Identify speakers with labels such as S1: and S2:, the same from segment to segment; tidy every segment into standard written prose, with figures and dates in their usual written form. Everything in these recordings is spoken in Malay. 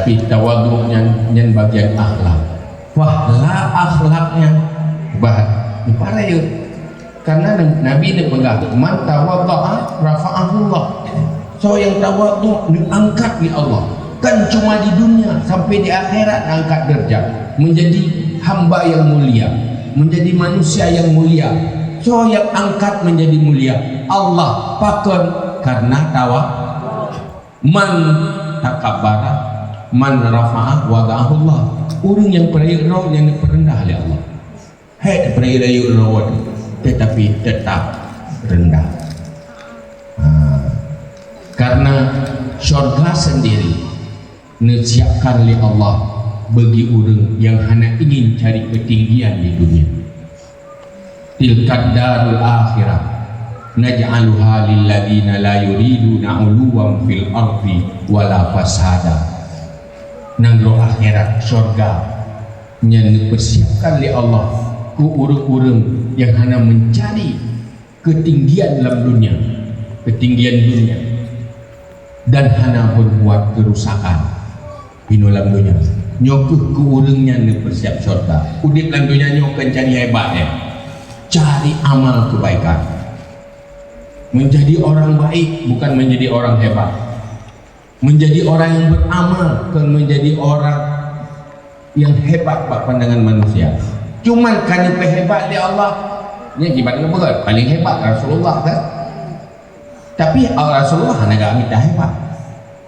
S1: tapi tawaduknya yang bagian akhlak. Wah lah akhlaknya bah para yuk. Karena Nabi dia pegang man tawadda'a rafa'ahullah. So yang tawaduk diangkat di Allah. Kan cuma di dunia, sampai di akhirat angkat derajat, menjadi hamba yang mulia, menjadi manusia yang mulia. So yang angkat menjadi mulia Allah pakon karena tawa man takabbara man rafa'a wada'ahullah. Orang yang perayaan yang perendah oleh Allah. Hai perayaan tetapi tetap rendah. Karena syurga sendiri disiapkan oleh Allah bagi orang yang hanya ingin cari ketinggian di dunia. Tilkad darul akhirah naj'aluha lil ladzina la yuriduna 'uluwan fil ardi wala fasada. Nangro akhirat syurga yang dipersiapkan oleh Allah ke orang-orang yang hanya mencari ketinggian dalam dunia, ketinggian dunia, dan hanya berbuat kerusakan di dalam dunia. Nyokuh ke orangnya dipersiap syurga. Udip dalam dunia nyokuh cari hebatnya, cari amal kebaikan, menjadi orang baik bukan menjadi orang hebat, menjadi orang yang beramal bukan menjadi orang yang hebat pada pandangan manusia. Cuman kan hebat di Allah ni gimana berat paling hebat Rasulullah kan, tapi Rasulullah hanya gak minta hebat,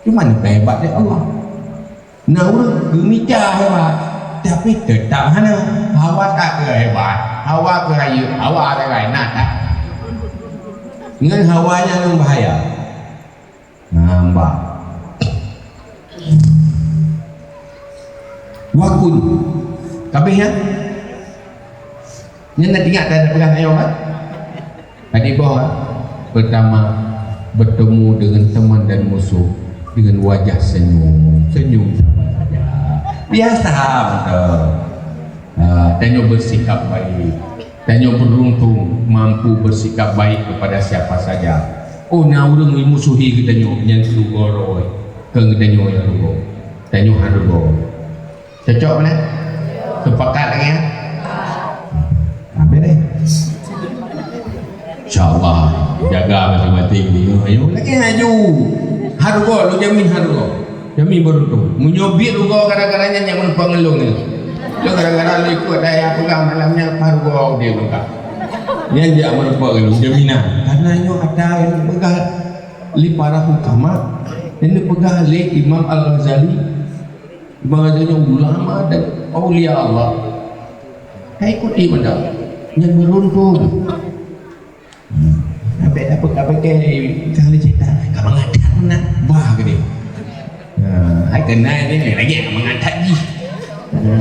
S1: cuman hebat di Allah. Nah orang minta hebat tapi tetap hanya hawa tak ke hebat, hawa ke hayu, hawa ada lain nak tak dengan hawanya yang bahaya. Nampak wakun kabehnya ni nak ingat tak ada pegang ayam kan? Tadi bawa pertama bertemu dengan teman dan musuh dengan wajah senyum sama saja. Biasa betul. Tanya bersikap baik, tanya beruntung mampu bersikap baik kepada siapa saja. Oh na orang musuhi kita nyo yang sugoro ke kita nyo yang rugo. Tanya harugo. Cocok mana? Sepakat lagi ya? Boleh. InsyaAllah jaga mati-mati ni. Ayo lagi maju. Harugo, lu jamin harugo. Jamin beruntung. Menyobit rugo kadang-kadangnya yang menumpang ngelung ni. Lu kadang-kadang lu ikut daya pegang malamnya harugo dia buka. Yang dia menumpang ngelung jaminan. Karena nyo ada yang pegang li para hukama, yang dipegang li Imam Al-Ghazali. Imam Al-Ghazali ulama dan aulia Allah. Hai ikuti benda yang beruntung. Apa ke kali cerita kamu ngadat mana bah gede. Hai kenal ni lagi kamu ngadat ji.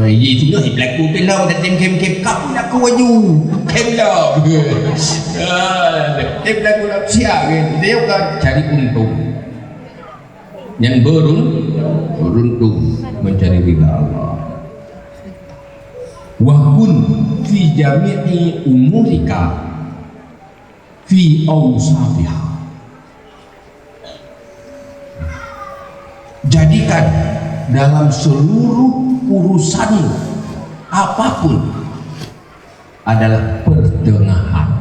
S1: Ye tu dah berlaku pelau dan kem kamu nak ke waju. Kem lah. Kem berlaku nak siap kan. Dia kan cari untung. Yang beruntung mencari ridha Allah. Wa kun fi jami'i umurika fi awsafiha. Jadikan dalam seluruh urusan apapun adalah pertengahan,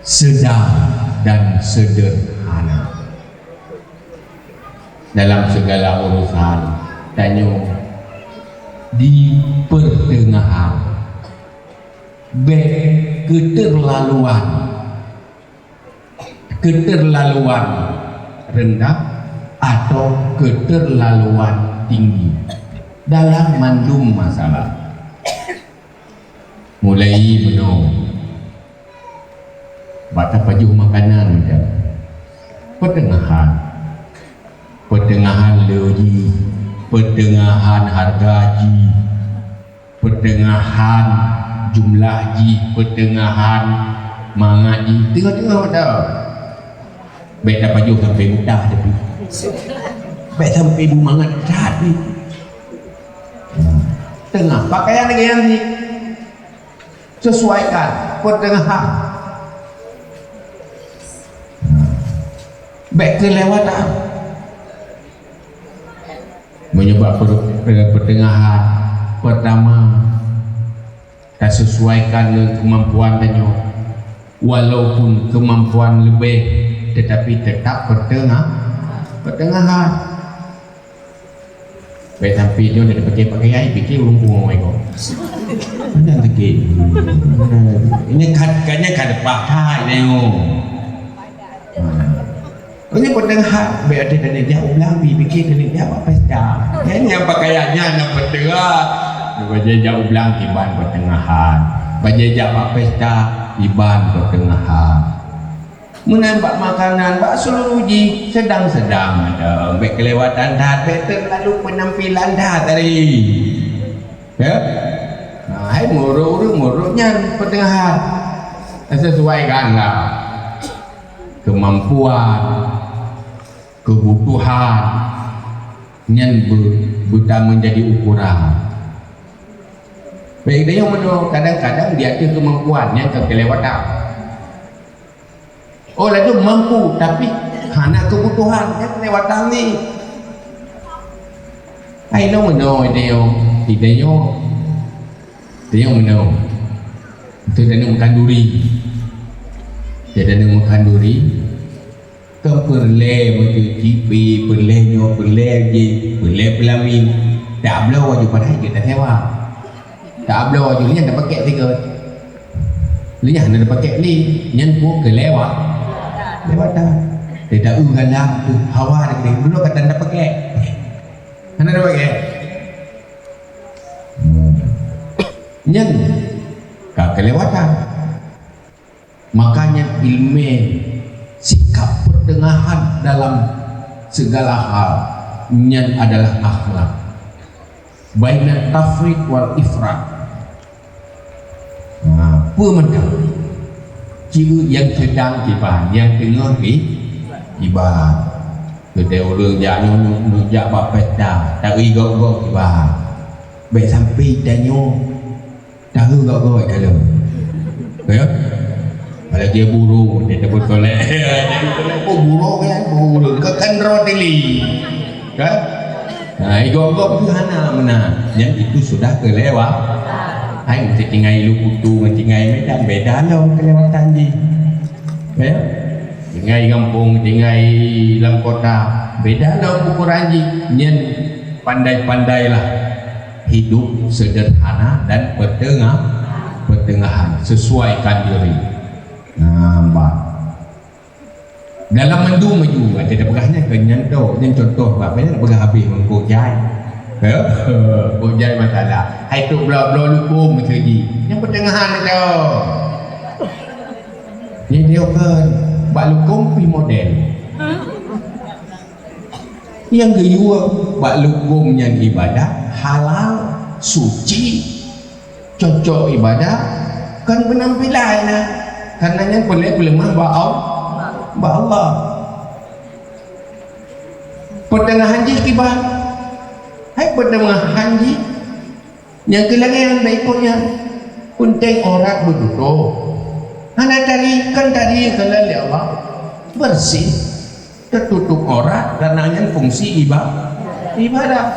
S1: sedang dan sederhana. Dalam segala urusan tanya di pertengahan, baik keterlaluan rendah atau keterlaluan tinggi dalam mandum masalah. Mulai menung batas pajuh makanan je, pertengahan loji, pertengahan harga ji, pertengahan jumlah ji, pertengahan mangat ji, tengah-tengah betul. Baik tak pajuh sampai mudah tapi baik sampai ibu mangat jahat ni tengah pakaian lagi yang ni sesuaikan pertengahan. Baik kelewatan menyebab pertengahan. Pertama, tak sesuaikan dengan kemampuan tanya, walaupun kemampuan lebih tetapi tetap pertengahan. Baik sampai dia dah pakai pakaian fikir lumpur orang kau. Jangan fikir. Ini kadang-kadang kada pakai tengok. Ini pertengahan berada dari jauh belang fikir dari dia apa pesta. Ini yang pakaiannya nak pertengah. Baca jauh belang iban pertengahan. Baca jauh pesta iban pertengahan. Menambah makanan bak seluruh uji sedang-sedang ada baik kelewatan dah better lalu penampilan dah tadi ya hai muruknya pertengahan sesuaikanlah kemampuan kebutuhan yang bukan menjadi ukuran baik dia yang kadang-kadang dia ada kemampuannya kelewatan. Oh lalu mampu tapi karena kebutuhan kan kelewatan ni. Ai no meno dia meno. Itu dia makan duri. Dia makan duri. Keperle betul jipi, perlenyo, perleje, pelamin. Tak belau aja pada kita sewa. Tak belau aja ni dah pakai tiga. Lihat dah pakai ni, nyan pun kelewat. Lewat dah. Tidak ugalah tu hawa dia dulu kata anda pakai. Anda dah pakai. Nyen kak kelewatan. Makanya ilmu sikap pertengahan dalam segala hal nyen adalah akhlak. Baina tafriq wal ifrat. Apa macam ciri yang sedang iban, yang tengah iban. Kita orang jangan nujak pesta, tak rigau-rigau iban. Baik sampai tanya, tak rigau-rigau kalau. Ya? Kalau dia burung, dia dapat tolak. Oh burung kan, burung. Kan roteli. Kan? Nah, rigau-rigau itu mana? Yang itu sudah kelewat. Hai mesti tinggal ilu putu, tinggal medan beda lah kelewatan ni. Ya? Tinggal kampung, tinggal dalam kota beda lah ukuran ni. Nyen pandai-pandailah hidup sederhana dan pertengahan, sesuaikan diri. Nampak. Dalam mendu maju ada pegahnya kenyan tu, contoh apa ni nak pegah habis mengkojai. Bojai masalah. Hai tu bla-bla lukum macam ni. Yang pertengahan tu. Ni dia kan bak lukum pi model. Yang kedua, bak lukum yang ibadah halal, suci, cocok ibadah kan penampilan lah. Karena yang pelemah bak Allah. Pertengahan je ibadah. Hai pertengahan ji yang kelangan baiknya punting orang berduduk anak tarikan tadi kalau Allah bersih tertutup orang karena fungsi ibadah.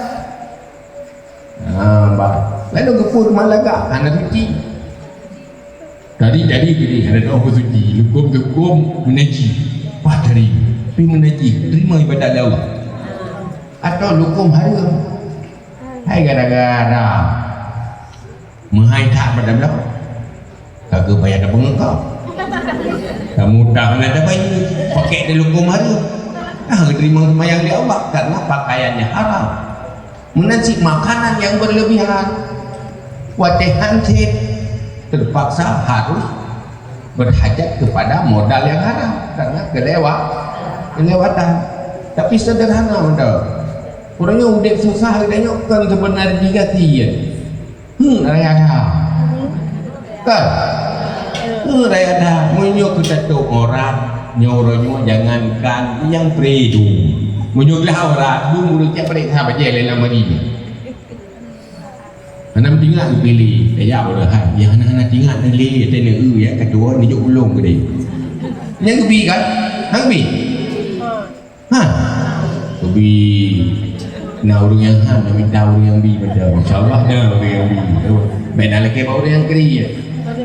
S1: Lalu kepur malaga anak suci jadi gini ada orang suci lukum menaji padari tapi menaji terima ibadah Allah atau lukum harum. Hai gara-gara menghaitak pada belah kagak bayar dah pengengkau kamu dah ada bayi pakai di lukum harum terima semayang di Allah karena pakaiannya haram menansi makanan yang berlebihan watihan terpaksa harus berhajat kepada modal yang haram karena kelewatan tapi sederhana mudah. Orangnya udah susah katanya kan sebenarnya juga tiyan. Raya dah. Kan? Raya dah. Menyok kita tu orang nyoronyo jangankan yang predu. Menyoklah orang du mulut siapa dia sahabat je lain nama dia. Anak tinggal pilih. Ya boleh hai. Yang anak tinggal ni le tena ya kedua ni jok ulung ke dia. Yang kebi kan? Hang bi. Ha. Kebi. Nah orang yang ham yang minta orang yang bi macam insya-Allah dah orang yang bi. Benda lagi orang yang keri ya.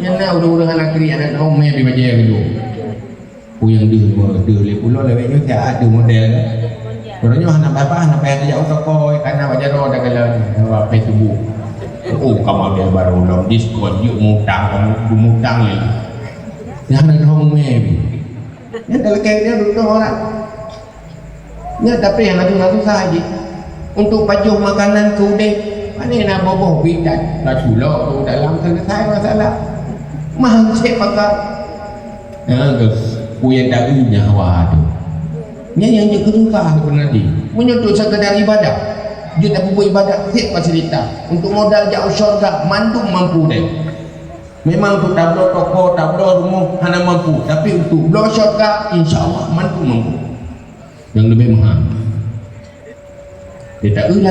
S1: Yang nak orang anak keri anak kau mai bi macam gitu. Ku yang dia le pulau lewatnya tak ada model. Orangnya anak bapa anak payah dia jauh koi karena baca roh dah kalau apa tubuh. Oh kamu dia baru dalam diskon yuk mutang kamu mutang ni. Yang nak orang mai bi. Yang dah lagi dia duduk orang. Ya tapi yang satu saja untuk pajuh makanan kudek mana nak boboh bidan nak culok tu dalam selesai masalah mahal cek pakai ku yang dagunya hawa tu yang dia kesuka sebenarnya menyutup sekadar ibadah dia tak buat ibadah hit fasilita untuk modal jauh syurga mandum mampu deh memang untuk tablo toko tablo rumah hana mampu tapi untuk blo syurga insyaAllah mandum mampu yang lebih mahal dia tak ilmu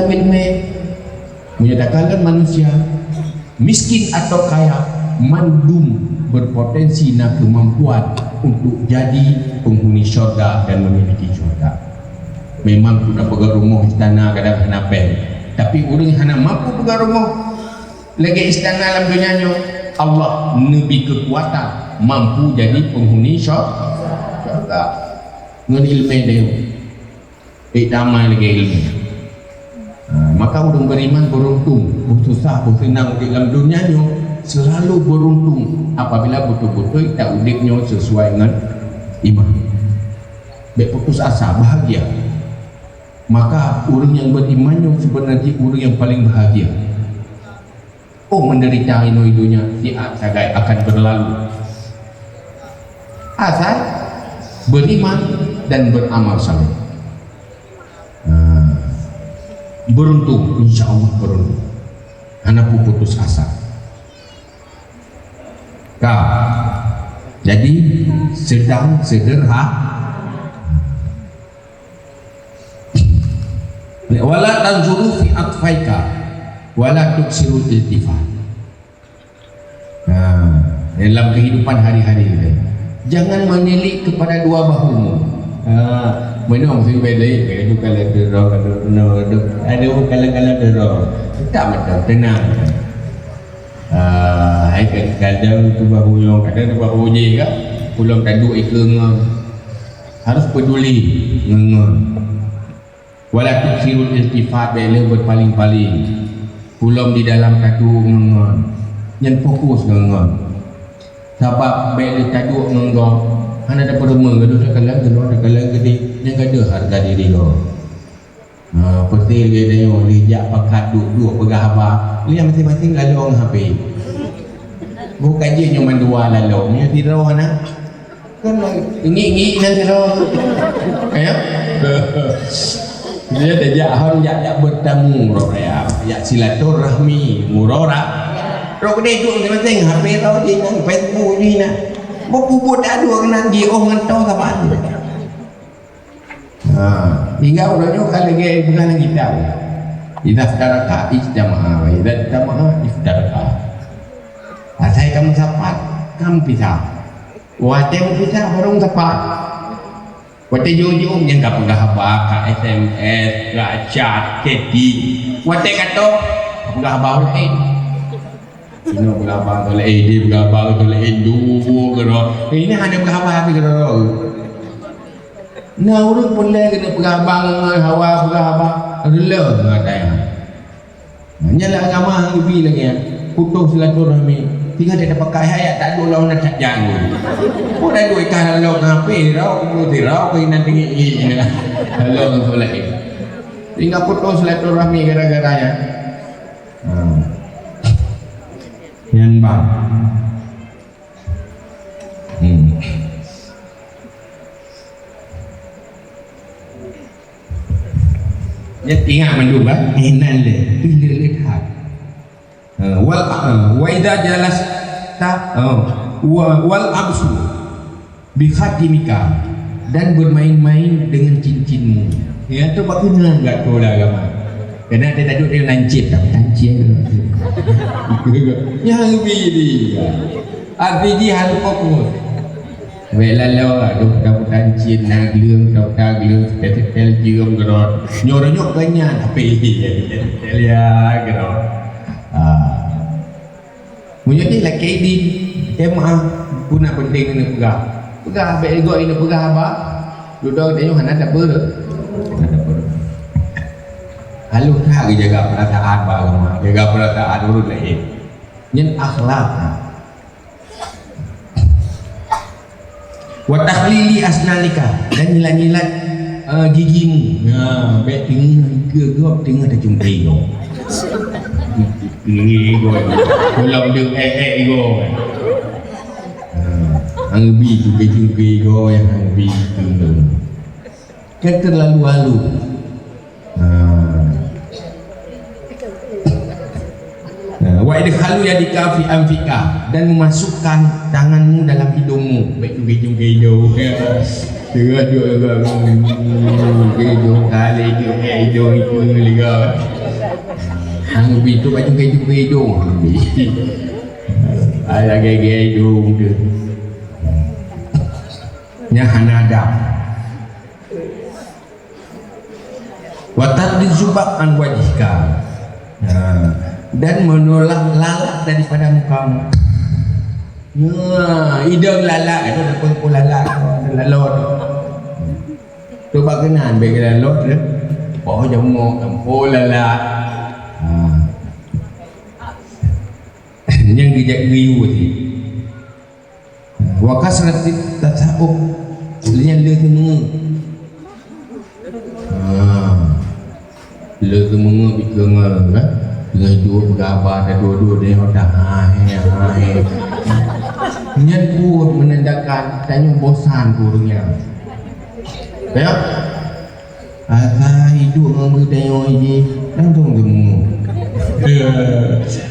S1: menyatakan manusia miskin atau kaya mandum berpotensi nak kemampuan untuk jadi penghuni syurga dan memiliki syurga. Memang tu nak pegang rumah istana kadang hana pen, tapi orang yang hana mampu pegang rumah lagi istana dalam dunia ni Allah nebi kekuatan mampu jadi penghuni syurga. Ngan ilmu dia damai lagi ilmu. Maka orang beriman beruntung, susah, senang di dalam dunia ni selalu beruntung apabila betul-betul tak udiknya sesuai dengan iman. Baik putus asa, bahagia. Maka orang yang beriman sebenarnya orang yang paling bahagia. Oh menderita hidupnya siap sagai akan berlalu. Asal beriman dan beramal saleh. Beruntung, insya Allah beruntung. Anakku putus asa. Jadi sedang sederhana. Wala tanzuru fi atfaika, wala tuksiru iltifat. Dalam kehidupan hari-hari kita, jangan menilik kepada dua bahumu. Menong sih beda itu kalau deror ada kalau deror tak macam tenang. Hai kadang tu bahu yang kadang tu bahu je kan pulang taduk ikeng harus peduli ngengon wala tuksirul iltifat bela berpaling-paling pulang di dalam taduk ngengon yang fokus ngengon sebab bela taduk ngengon hana ada perema gaduh sekalang gede yang ada harga diri kau. Petil dia tengok lijak pakat duk pegah abah lihat masing-masing lalu orang HP bukan je cuma dua lalu ni tirau anak kan ngik-ngik dan tirau ya dia tajak hon jak bertamu ya silaturahmi murora rok dia duk masing-masing HP tau je nang Facebook ni nak berpubut ada orang nanti orang tahu sama ada hingga orangnya kalau lagi bukan lagi tahu idza taraka ijtama'a wa idza ijtama'a iftarqa asai kamu sapat kamu pisah wate mu pisah orang sapat wate jujur yang ka penggah apa ka SMS ka chat chatting wate kato penggah bau lain ini penggah bau lain dia penggah bau lain dua kero ini hanya penggah bau tapi kero nah orang pun lagi kena pegabang hawa pegabang rela ngadai nyala agama lebih lagi ya putus silaturahmi tiga dia dapat kaya hayat tak ada lawan nak jangan pun dah dua ikan lalau ngapi rau tirau kau nanti ini lah lalau tu lagi tinggal putus silaturahmi gara-gara ya yang bang dia ingat mandum kan hinan le bila lihat wa idza jalasta wal absu bi khatimika dan bermain-main dengan cincinmu ya tu bak kena enggak tu lah agama kena dia tajuk dia lancip tak lancip ya lebih arti dia harus fokus lalau aduh daputan cin nak lương đọc ta lương tel dương rồi nhô nó nhốt cái nhà tapi ya gitu menjadi laki di tema guna penting ni pegah be ego ini pegah apa duduk dia hanya ada ber halus tak jaga perasaan agama jaga perasaan urut lain nyen akhlak wa takhlili asnanika dan nyilat-nyilat gigimu. Baik tengah tengah dah jumpai kau. Ego. Kalau deng ego. Angbi jumpai kau yang angbi tu. Kan terlalu halu. Wa idkhalu yadika fi anfika dan memasukkan tanganmu dalam hidungmu. Baik juga hidung. Tengah juga hidung kali hidung itu liga. Hang itu baju juga hidung. Ada gege hidung tu. Nya hanada. Wa tadri zubak an wajhika. Dan menolak lalat daripada mukamu. Hidung lalat itu ada pun lalat lalot. Tu bagaimana bagi lalot tu? Oh jemuk kampung lalat. Yang dijak riu tadi. Wa kasrat tasawuf lian le temu. Le temu bikin kan? Dengan dua bergabar dan dua-dua dia dah hai. Nyen pun menandakan tanya bosan kurungnya. Ya. Hidup dengan tanya ini langsung temu.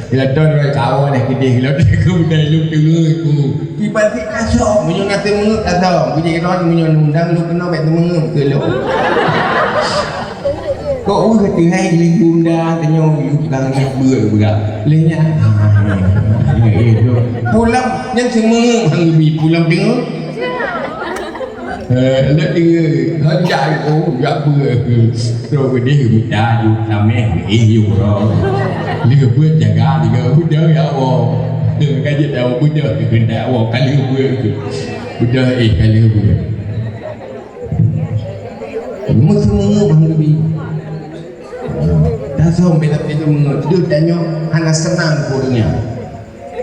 S1: Bila tuan orang cawa dah kedih, kalau dia kemudian lu tengah aku. Tiba-tiba kasok menyongat temu kata, punya orang menyondang lu kena baik temu ke lu. Kau kata hai li bunda tanya you pegang nak berat lehnya pulang yang semua hang lebih pulang dengar ada dengar hajak oh jak berat terus dia minta you sampai you ro dia buat jaga dia budak ya Allah kaji tahu budak kena Allah kali buat budak kali buat semua hang lebih dah sampai itu mengerti tanya anak senang kurangnya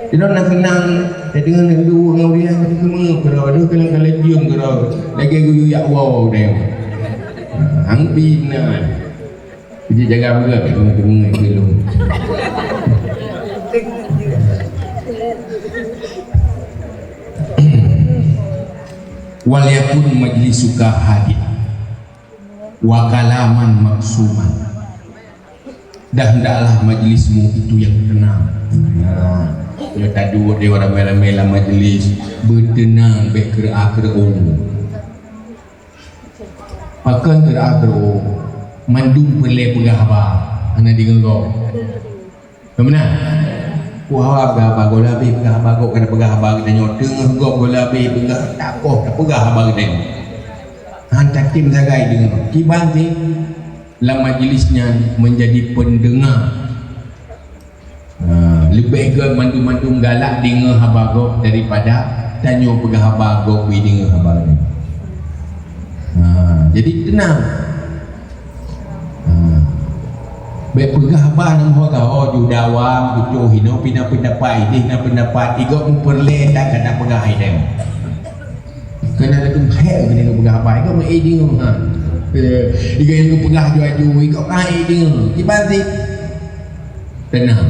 S1: dia nak senang dia dengar nak dua dengan dia dia semua kerana kalau jium kerana lagi guyu ya wow dia hang bina jadi jaga berat tengah-tengah belum wal yakun majlisuka hadid wa kalaman maksuman. Dan hendaklah majlismu itu yang tenang. Ya tadi dia orang mela-mela majlis bertenang baik kera-kera akan kera-kera mandum pelai pegahaba ana digenggo. Kemana? Wah pegahaba gola be pegahaba kok kena pegahaba kita nyoteng gop gola be pegah tak kok tak pegahaba kita. Hantar tim jagai dengan kiban sih dalam majlisnya menjadi pendengar. Lebih ke mandum-mandum galak dengar habagok daripada tanya pegah habagok pergi dengar habagok. Jadi tenang. Baik pegah habag nak kata oh judawam kucu hino pina pendapat ini na pendapat igok memperle tak kena pegah idem. Kena ada hek dengan pegah habag igok mai dengar. Ikan yang pegah jual-jual ikut kain dia tiba-tiba tenang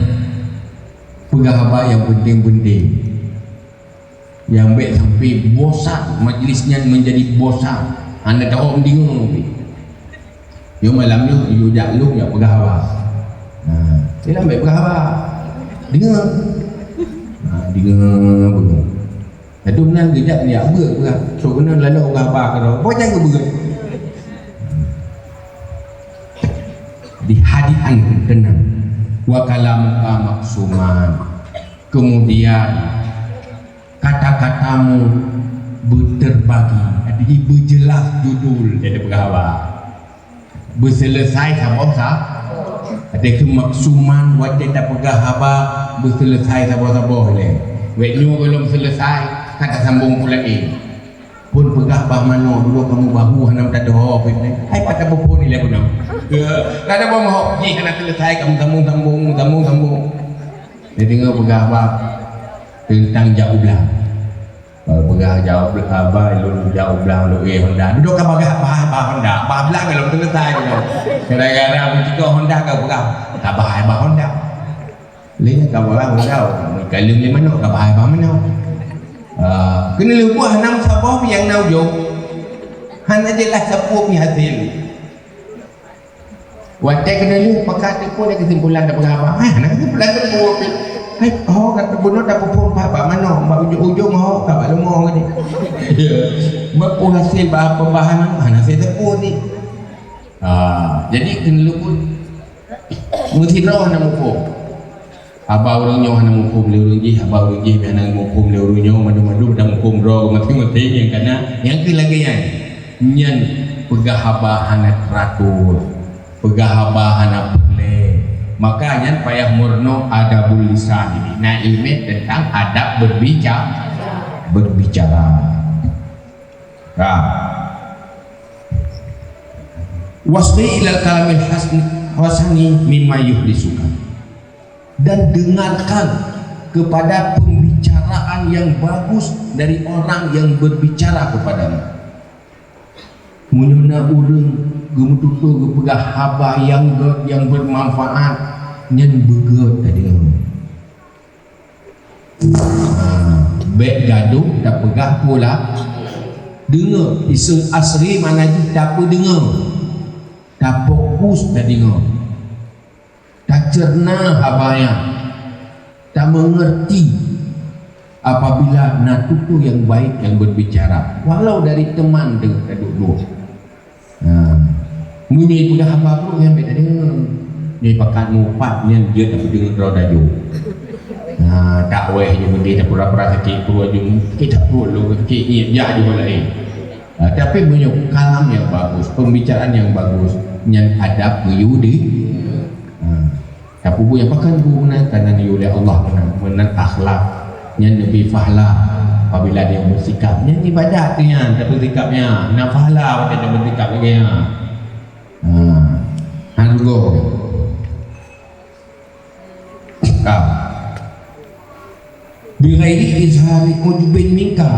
S1: pegah apa yang penting-penting yang baik sampai bosan majlisnya menjadi bosan anda tahu om dengar you malamnya you jakluk ya pegah apa dia ambil pegah apa dengar dengar betul itu benar kejap dia berat so kena lalu pegah apa kalau boleh jangan berat dihadikan tenang wa kalamuka maksuman kemudian kata-katamu berterbagi, ada berjelas judul dari penghabar berselesai sama-sama ada kemaksuman wajib tak penghabar berselesai sama-sama le wetnyu belum selesai kata sambung pula pun penghabar mana dulu kamu bahu hanam tak doh ni ai pada bopo ni le pun kada mau mau ni kena selesai kamu sambung dia dengar penghabar tentang jauh belah pegah jauh belah lu jauh belah lu Honda duduk ke pegah Honda belah kalau selesai gara-gara jika Honda kau pegah tak bahaya Honda lihat kau pegah Honda kalau ni mana kau bahaya mana kena lupa hanam sabah yang nau jauh han adalah sapu punya hasil wadah kena lu pakai tu pun ada kesimpulan dah pegah apa nak kesimpulan tu hai kata bunuh dah pun apa mana mak ujung kat bak lemah ni mak pun hasil bahan hasil tepung ni jadi kena lupa mesti roh nak mukum abah orang nyoh nak mukum le orang ji abah orang ji nak mukum le orang nyoh madu-madu dah mukum roh mati-mati yang kena yang ke lagi yang pegah abah nak teratur pegah abah nak makanya payah murno adabul lisan ini. Nah ilmu tentang adab berbicara. Wasdi ilal kalamil hasani mimma yuhlisuka. Dan dengarkan kepada pembicaraan yang bagus dari orang yang berbicara kepadamu. Munyuna urang gemututu gepegah haba yang bermanfaat nyen beget tadi baik gaduh tak pegah pula dengar isu asri mana je tak apa dengar tak fokus tak dengar tak cerna habaya tak mengerti apabila natutu yang baik yang berbicara walau dari teman dengan duduk munyi pula hamba tu yang beda dengan ni pakat mupat ni dia tak dengar roda ju tak weh je benda tak pura-pura sakit tu aja kita perlu sakit ni ya juga lain tapi punya kalam yang bagus pembicaraan yang bagus yang adab yudi tapi bu yang pakan bu menakan yudi Allah menan akhlak yang lebih fahla apabila dia bersikap yang ibadat dia tak bersikapnya nak fahla dia tak bersikap lagi harga kau bighairi izhari ujubin minka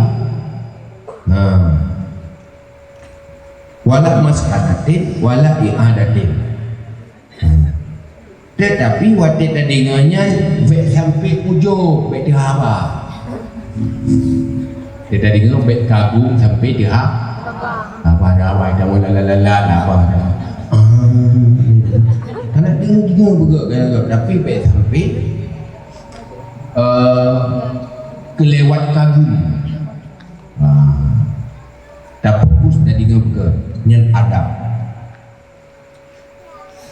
S1: wala maskanatin wala i'adatin tetapi waktu tadinganya sampai ujung baik dihaba dia dengar baik kagum sampai dia apa dah awak dah mula apa dah anak dengar bergerak tapi baik sampai kelewat kagum tak fokus dah dengar bergerak yang adab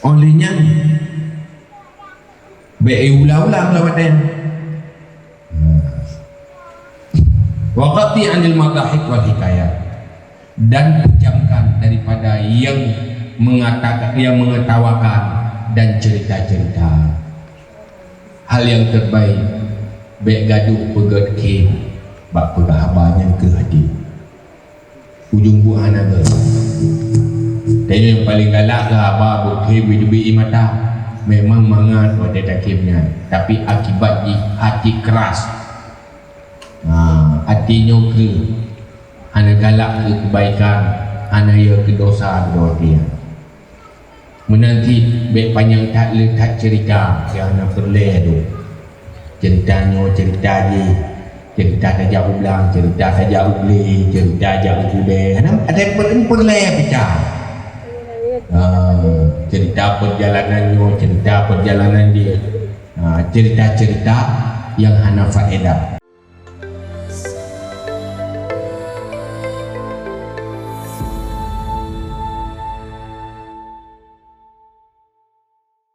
S1: olehnya baik ulang-ulang lawat dia waqati anil madahik wal hikayat dan pejamkan daripada yang mengatakan yang mengetawakan dan cerita-cerita hal yang terbaik baik gaduh pegat ke bak pegahabannya ke hati ujung buah naga tapi yang paling galak ke abah berkeh bidubi mata memang mangat pada takimnya tapi akibat di hati keras hatinya ke hanya galak ke kebaikan hanya ia ke dosa dia menanti baik panjang tak letak cerita yang nak perleh tu ceritanya cerita je cerita saja ulang cerita saja ubli cerita saja ubli ada perleh pecah cerita perjalanannya cerita perjalanan dia cerita-cerita yang hana faedah